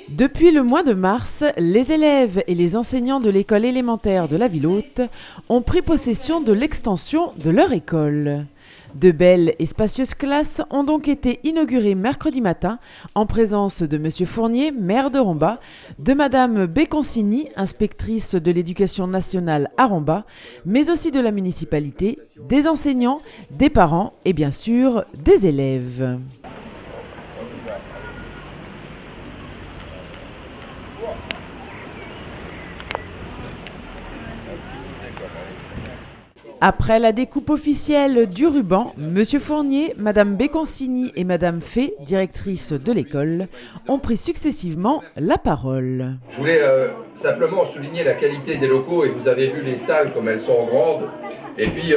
Depuis le mois de mars, les élèves et les enseignants de l'école élémentaire de la Ville-Haute ont pris possession de l'extension de leur école. De belles et spacieuses classes ont donc été inaugurées mercredi matin en présence de M. Fournier, maire de Romba, de Mme Béconcini, inspectrice de l'éducation nationale à Romba, mais aussi de la municipalité, des enseignants, des parents et bien sûr des élèves. Après la découpe officielle du ruban, M. Fournier, Mme Béconcini et Mme Fay, directrice de l'école, ont pris successivement la parole. Je voulais simplement souligner la qualité des locaux et vous avez vu les salles comme elles sont grandes. Et puis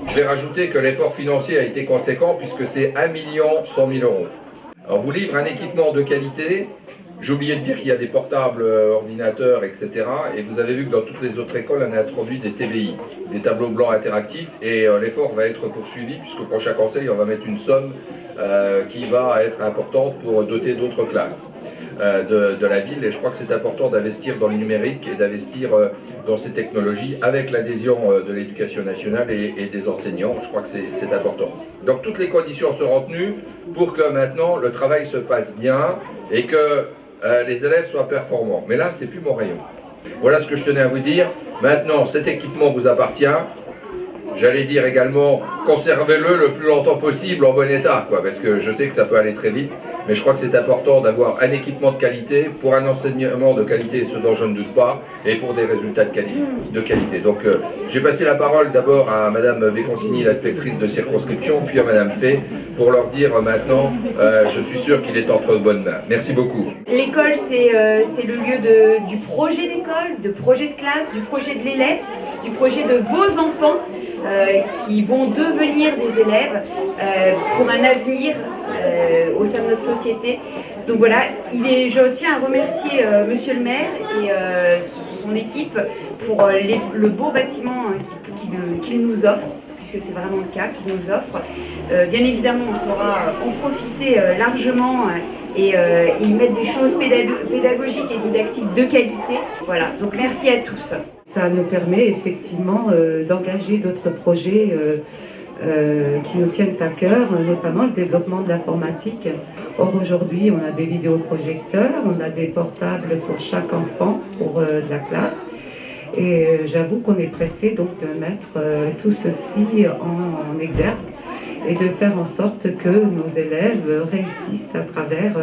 je vais rajouter que l'effort financier a été conséquent puisque c'est 1 100 000 €. On vous livre un équipement de qualité. J'ai oublié de dire qu'il y a des portables, ordinateurs, etc. Et vous avez vu que dans toutes les autres écoles, on a introduit des TBI, des tableaux blancs interactifs. Et l'effort va être poursuivi puisque pour chaque enseigne, on va mettre une somme qui va être importante pour doter d'autres classes de la ville. Et je crois que c'est important d'investir dans le numérique et d'investir dans ces technologies avec l'adhésion de l'éducation nationale et des enseignants. Je crois que c'est important. Donc toutes les conditions seront tenues pour que maintenant le travail se passe bien et que les élèves soient performants. Mais là, c'est plus mon rayon. Voilà ce que je tenais à vous dire. Maintenant, cet équipement vous appartient. J'allais dire également, conservez-le le plus longtemps possible en bon état, parce que je sais que ça peut aller très vite, mais je crois que c'est important d'avoir un équipement de qualité, pour un enseignement de qualité, ce dont je ne doute pas, et pour des résultats de qualité. Donc, j'ai passé la parole d'abord à Mme Béconcini, l'inspectrice de circonscription, puis à Mme Fay, pour leur dire maintenant, je suis sûr qu'il est entre de bonnes mains. Merci beaucoup. L'école, c'est le lieu du projet d'école, de projet de classe, du projet de l'élève, du projet de vos enfants, qui vont devenir des élèves pour un avenir au sein de notre société. Donc voilà, je tiens à remercier Monsieur le maire et son équipe pour le beau bâtiment qu'il nous offre, puisque c'est vraiment le cas qu'il nous offre. Bien évidemment, on saura en profiter largement et y mettre des choses pédagogiques et didactiques de qualité. Voilà, donc merci à tous. Ça nous permet effectivement d'engager d'autres projets qui nous tiennent à cœur, notamment le développement de l'informatique. Or aujourd'hui, on a des vidéoprojecteurs, on a des portables pour chaque enfant pour de la classe. Et j'avoue qu'on est pressé donc de mettre tout ceci en exergue et de faire en sorte que nos élèves réussissent à travers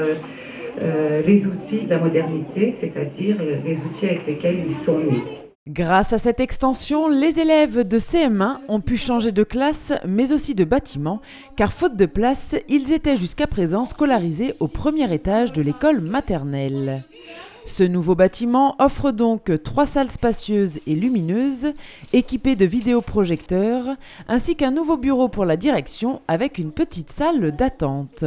les outils de la modernité, c'est-à-dire les outils avec lesquels ils sont nés. Grâce à cette extension, les élèves de CM1 ont pu changer de classe, mais aussi de bâtiment, car faute de place, ils étaient jusqu'à présent scolarisés au premier étage de l'école maternelle. Ce nouveau bâtiment offre donc 3 salles spacieuses et lumineuses, équipées de vidéoprojecteurs, ainsi qu'un nouveau bureau pour la direction avec une petite salle d'attente.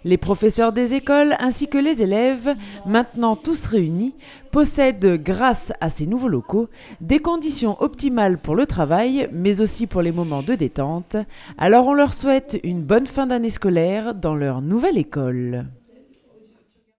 Les professeurs des écoles ainsi que les élèves, maintenant tous réunis, possèdent, grâce à ces nouveaux locaux, des conditions optimales pour le travail, mais aussi pour les moments de détente. Alors on leur souhaite une bonne fin d'année scolaire dans leur nouvelle école.